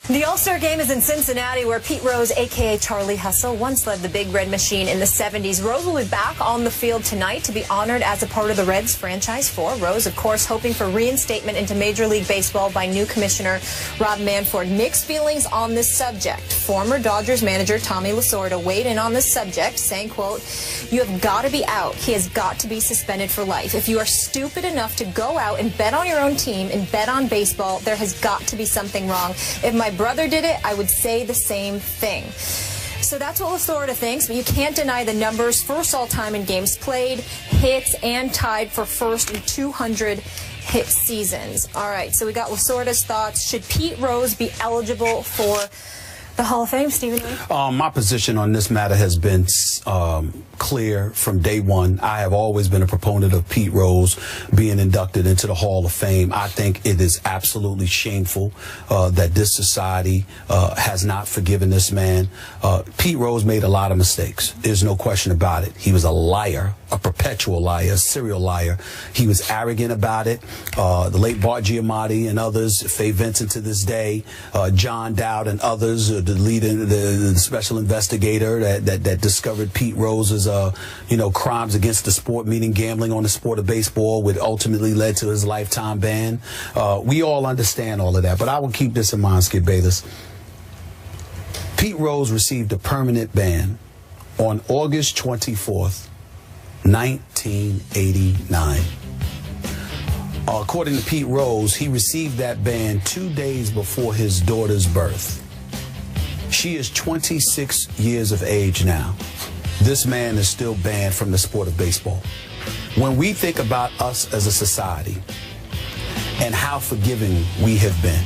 The All-Star Game is in Cincinnati, where Pete Rose, a.k.a. Charlie Hustle, once led the Big Red Machine in the 70s. Rose will be back on the field tonight to be honored as a part of the Reds franchise four. Rose, of course, hoping for reinstatement into Major League Baseball by new commissioner Rob Manfred. Mixed feelings on this subject. Former Dodgers manager Tommy Lasorda weighed in on this subject, saying, quote, "You have got to be out. He has got to be suspended for life. If you are stupid enough to go out and bet on your own team and bet on baseball, there has got to be something wrong. If my brother did it, I would say the same thing." So that's what Lasorda thinks, but you can't deny the numbers. First all-time in games played, hits, and tied for first in 200 hit seasons. All right, so we got Lasorda's thoughts. Should Pete Rose be eligible for the Hall of Fame, Stephen? My position on this matter has been clear from day one. I have always been a proponent of Pete Rose being inducted into the Hall of Fame. I think it is absolutely shameful that this society has not forgiven this man. Pete Rose made a lot of mistakes. There's no question about it. He was a liar, a perpetual liar, a serial liar. He was arrogant about it. The late Bart Giamatti and others, Faye Vincent to this day, John Dowd and others, the leader, the special investigator that discovered Pete Rose's crimes against the sport, meaning gambling on the sport of baseball, which ultimately led to his lifetime ban. We all understand all of that, but I will keep this in mind, Skip Bayless. Pete Rose received a permanent ban on August 24th, 1989. According to Pete Rose, he received that ban 2 days before his daughter's birth. She is 26 years of age now. This man is still banned from the sport of baseball. When we think about us as a society and how forgiving we have been,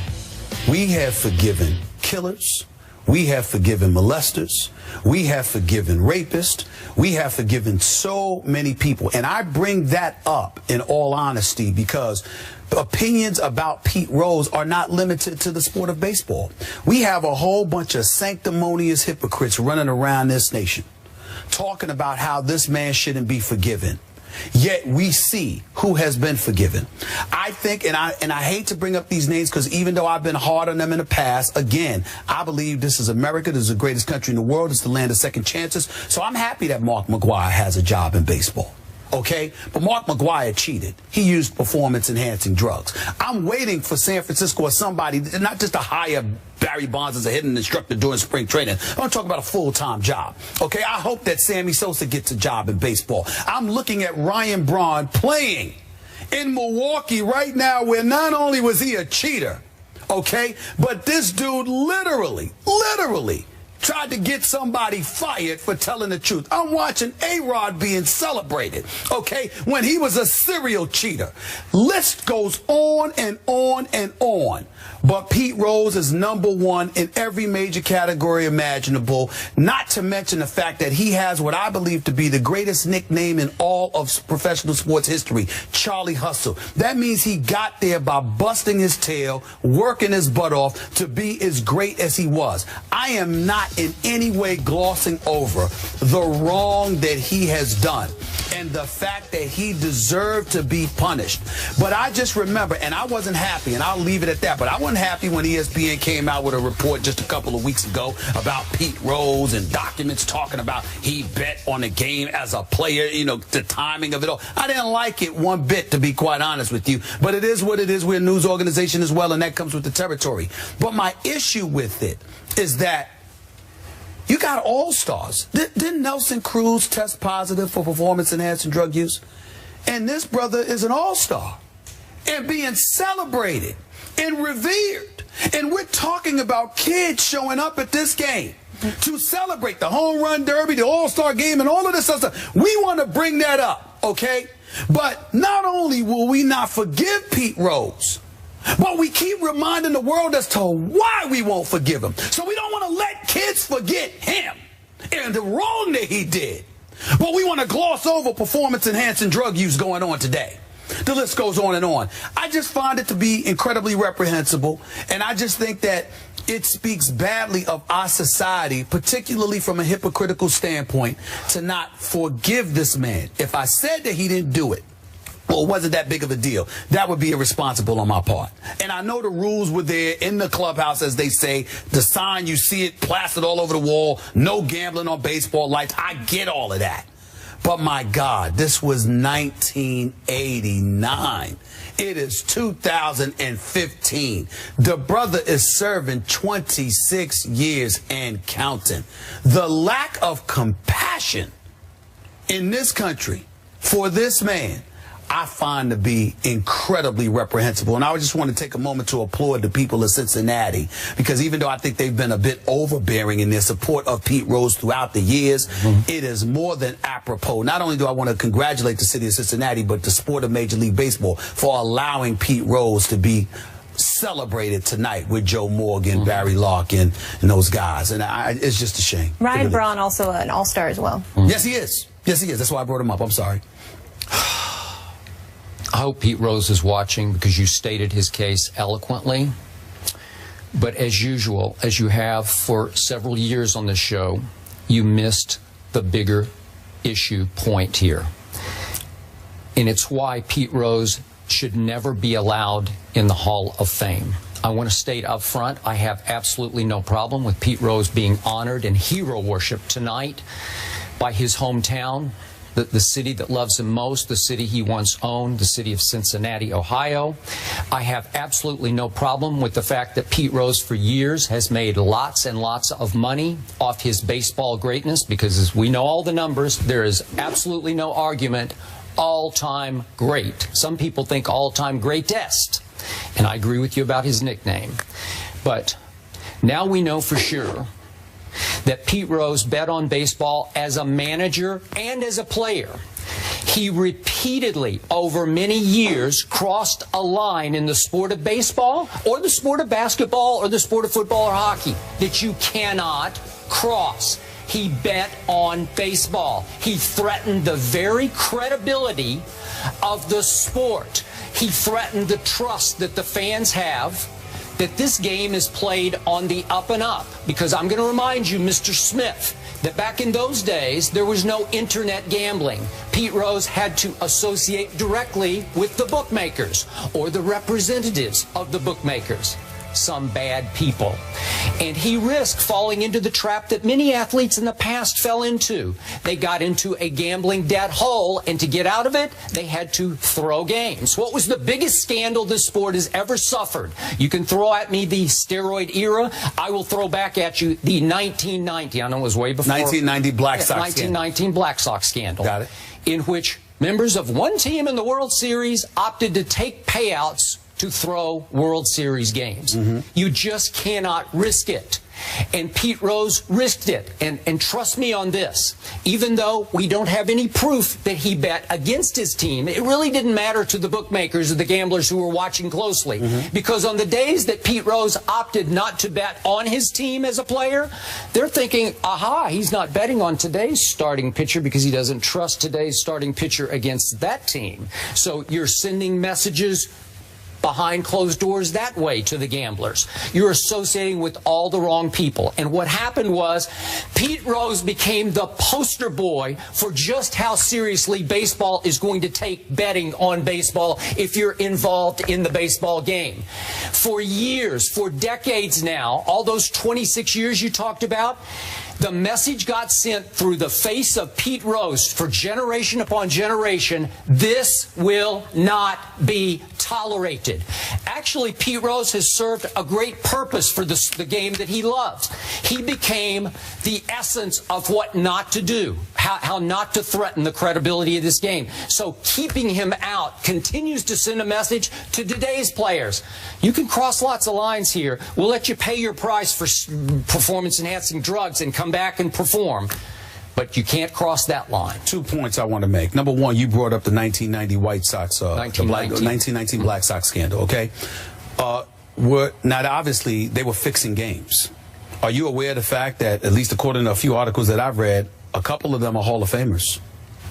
we have forgiven killers, we have forgiven molesters, we have forgiven rapists, we have forgiven so many people. And I bring that up in all honesty because opinions about Pete Rose are not limited to the sport of baseball. We have a whole bunch of sanctimonious hypocrites running around this nation talking about how this man shouldn't be forgiven. Yet we see who has been forgiven. I think, and I hate to bring up these names because even though I've been hard on them in the past, again, I believe this is America. This is the greatest country in the world. It's the land of second chances. So I'm happy that Mark McGwire has a job in baseball. Okay, but Mark McGwire cheated. He used performance-enhancing drugs. I'm waiting for San Francisco or somebody, not just to hire Barry Bonds as a hitting instructor during spring training. I'm going to talk about a full-time job. Okay, I hope that Sammy Sosa gets a job in baseball. I'm looking at Ryan Braun playing in Milwaukee right now, where not only was he a cheater, okay, but this dude literally tried to get somebody fired for telling the truth. I'm watching A-Rod being celebrated, okay, when he was a serial cheater. List goes on and on and on. But Pete Rose is #1 in every major category imaginable, not to mention the fact that he has what I believe to be the greatest nickname in all of professional sports history, Charlie Hustle. That means he got there by busting his tail, working his butt off to be as great as he was. I am not in any way glossing over the wrong that he has done and the fact that he deserved to be punished. But I just remember, and I wasn't happy, and I'll leave it at that, but I wasn't happy when ESPN came out with a report just a couple of weeks ago about Pete Rose and documents talking about he bet on the game as a player, you know, the timing of it all. I didn't like it one bit, to be quite honest with you, but it is what it is. We're a news organization as well, and that comes with the territory. But my issue with it is that you got all-stars. Didn't Nelson Cruz test positive for performance-enhancing drug use? And this brother is an all-star and being celebrated and revered. And we're talking about kids showing up at this game to celebrate the home run derby, the all-star game, and all of this other stuff. We want to bring that up, okay? But not only will we not forgive Pete Rose, but we keep reminding the world as to why we won't forgive him. So we don't want to let kids forget him and the wrong that he did. But we want to gloss over performance-enhancing drug use going on today. The list goes on and on. I just find it to be incredibly reprehensible, and I just think that it speaks badly of our society, particularly from a hypocritical standpoint, to not forgive this man. If I said that he didn't do it, Well, it wasn't that big of a deal. That would be irresponsible on my part. And I know the rules were there in the clubhouse, as they say. The sign, you see it plastered all over the wall. No gambling on baseball lights. I get all of that. But my God, this was 1989. It is 2015. The brother is serving 26 years and counting. The lack of compassion in this country for this man, I find to be incredibly reprehensible. And I just want to take a moment to applaud the people of Cincinnati, because even though I think they've been a bit overbearing in their support of Pete Rose throughout the years, it is more than apropos. Not only do I want to congratulate the city of Cincinnati, but the sport of Major League Baseball for allowing Pete Rose to be celebrated tonight with Joe Morgan, Barry Larkin, and those guys. And it's just a shame. Ryan Braun, also an all-star as well. Yes, he is. Yes, he is. That's why I brought him up. I'm sorry. I hope Pete Rose is watching, because you stated his case eloquently. But as usual, as you have for several years on this show, you missed the bigger issue point here. And it's why Pete Rose should never be allowed in the Hall of Fame. I want to state up front, I have absolutely no problem with Pete Rose being honored and hero worshiped tonight by his hometown, the city that loves him most, the city he once owned, the city of Cincinnati, Ohio. I have absolutely no problem with the fact that Pete Rose for years has made lots and lots of money off his baseball greatness, because as we know all the numbers, there is absolutely no argument, all-time great. Some people think all-time greatest, and I agree with you about his nickname. But now we know for sure that Pete Rose bet on baseball as a manager and as a player. He repeatedly, over many years, crossed a line in the sport of baseball or the sport of basketball or the sport of football or hockey that you cannot cross. He bet on baseball. He threatened the very credibility of the sport. He threatened the trust that the fans have, that this game is played on the up and up. Because I'm going to remind you, Mr. Smith, that back in those days, there was no internet gambling. Pete Rose had to associate directly with the bookmakers or the representatives of the bookmakers, some bad people. And he risked falling into the trap that many athletes in the past fell into. They got into a gambling debt hole, and to get out of it, they had to throw games. What was the biggest scandal this sport has ever suffered? You can throw at me the steroid era. I will throw back at you the 1990, I know it was way before. 1990 Black Sox 1919 scandal. Black Sox scandal. Got it. In which members of one team in the World Series opted to take payouts to throw World Series games. You just cannot risk it. And Pete Rose risked it. And trust me on this, even though we don't have any proof that he bet against his team, it really didn't matter to the bookmakers or the gamblers who were watching closely. Because on the days that Pete Rose opted not to bet on his team as a player, they're thinking, aha, he's not betting on today's starting pitcher because he doesn't trust today's starting pitcher against that team. So you're sending messages behind closed doors that way to the gamblers. You're associating with all the wrong people. And what happened was Pete Rose became the poster boy for just how seriously baseball is going to take betting on baseball if you're involved in the baseball game. For years, for decades now, all those 26 years you talked about, the message got sent through the face of Pete Rose for generation upon generation: this will not be tolerated. Actually, Pete Rose has served a great purpose for the game that he loves. He became the essence of what not to do, how not to threaten the credibility of this game. So keeping him out continues to send a message to today's players. You can cross lots of lines here. We'll let you pay your price for performance-enhancing drugs and come back and perform. But you can't cross that line. 2 points I want to make. Number one, you brought up the 1990 White Sox, 1919 Black Sox scandal, okay? Now, obviously, they were fixing games. Are you aware of the fact that, at least according to a few articles that I've read, a couple of them are Hall of Famers?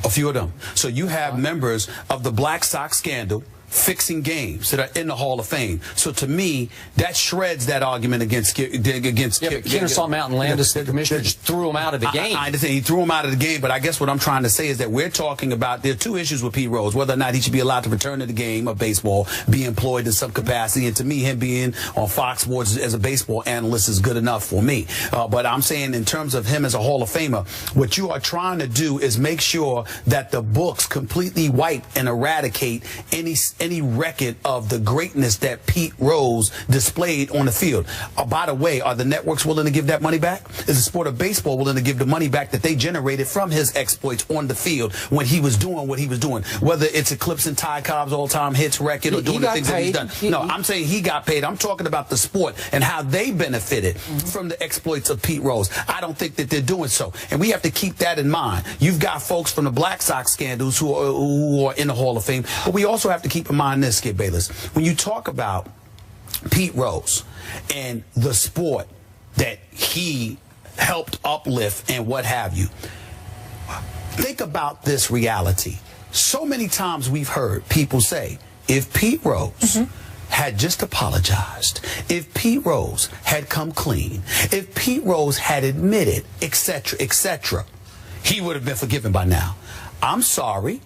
A few of them. So you have members of the Black Sox scandal fixing games that are in the Hall of Fame. So to me, that shreds that argument against Kennesaw Mountain Landis, the commissioner, just threw him out of the game. I understand he threw him out of the game, but I guess what I'm trying to say is that we're talking about, there are two issues with Pete Rose, whether or not he should be allowed to return to the game of baseball, be employed in some capacity, and to me, him being on Fox Sports as a baseball analyst is good enough for me. But I'm saying in terms of him as a Hall of Famer, what you are trying to do is make sure that the books completely wipe and eradicate any record of the greatness that Pete Rose displayed on the field. By the way, are the networks willing to give that money back? Is the sport of baseball willing to give the money back that they generated from his exploits on the field when he was doing what he was doing? Whether it's eclipsing Ty Cobb's all-time hits record or doing the things that he's done. No, I'm saying he got paid. I'm talking about the sport and how they benefited from the exploits of Pete Rose. I don't think that they're doing so. And we have to keep that in mind. You've got folks from the Black Sox scandals who are in the Hall of Fame, but we also have to keep in mind this, Skip Bayless. When you talk about Pete Rose and the sport that he helped uplift and what have you, think about this reality. So many times we've heard people say, if Pete Rose had just apologized, if Pete Rose had come clean, if Pete Rose had admitted, etc., he would have been forgiven by now. I'm sorry.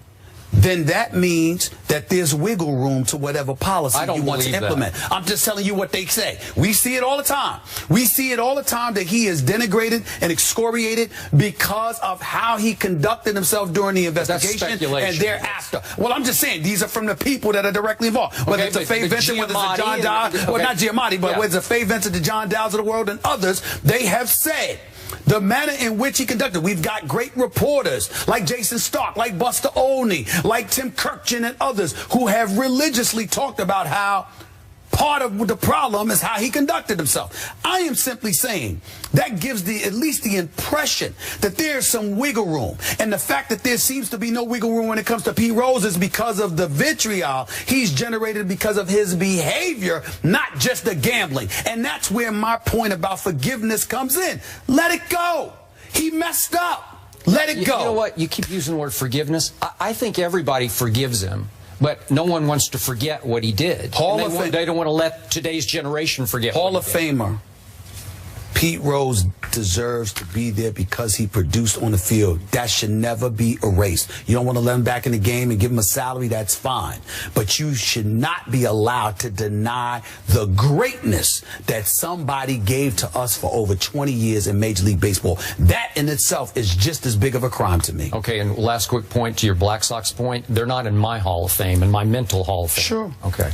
Then that means that there's wiggle room to whatever policy you want to implement. That. I'm just telling you what they say. We see it all the time. We see it all the time that he is denigrated and excoriated because of how he conducted himself during the investigation and thereafter. Well, I'm just saying, these are from the people that are directly involved. Whether it's a Faye Vincent, whether it's a John Dow, well, not Giamatti, but whether it's a Faye Vincent, the John Dows of the world, and others, they have said the manner in which he conducted. We've got great reporters like Jason Stark, like Buster Olney, like Tim Kirkchin and others who have religiously talked about how part of the problem is how he conducted himself. I am simply saying that gives at least the impression that there's some wiggle room. And the fact that there seems to be no wiggle room when it comes to Pete Rose is because of the vitriol he's generated because of his behavior, not just the gambling. And that's where my point about forgiveness comes in. Let it go. He messed up. Let it go. You know what? You keep using the word forgiveness. I think everybody forgives him. But no one wants to forget what he did. They don't want to let today's generation forget. Hall of Famer Pete Rose deserves to be there because he produced on the field. That should never be erased. You don't want to let him back in the game and give him a salary, that's fine. But you should not be allowed to deny the greatness that somebody gave to us for over 20 years in Major League Baseball. That in itself is just as big of a crime to me. Okay, and last quick point to your Black Sox point. They're not in my Hall of Fame, in my mental Hall of Fame. Sure. Okay.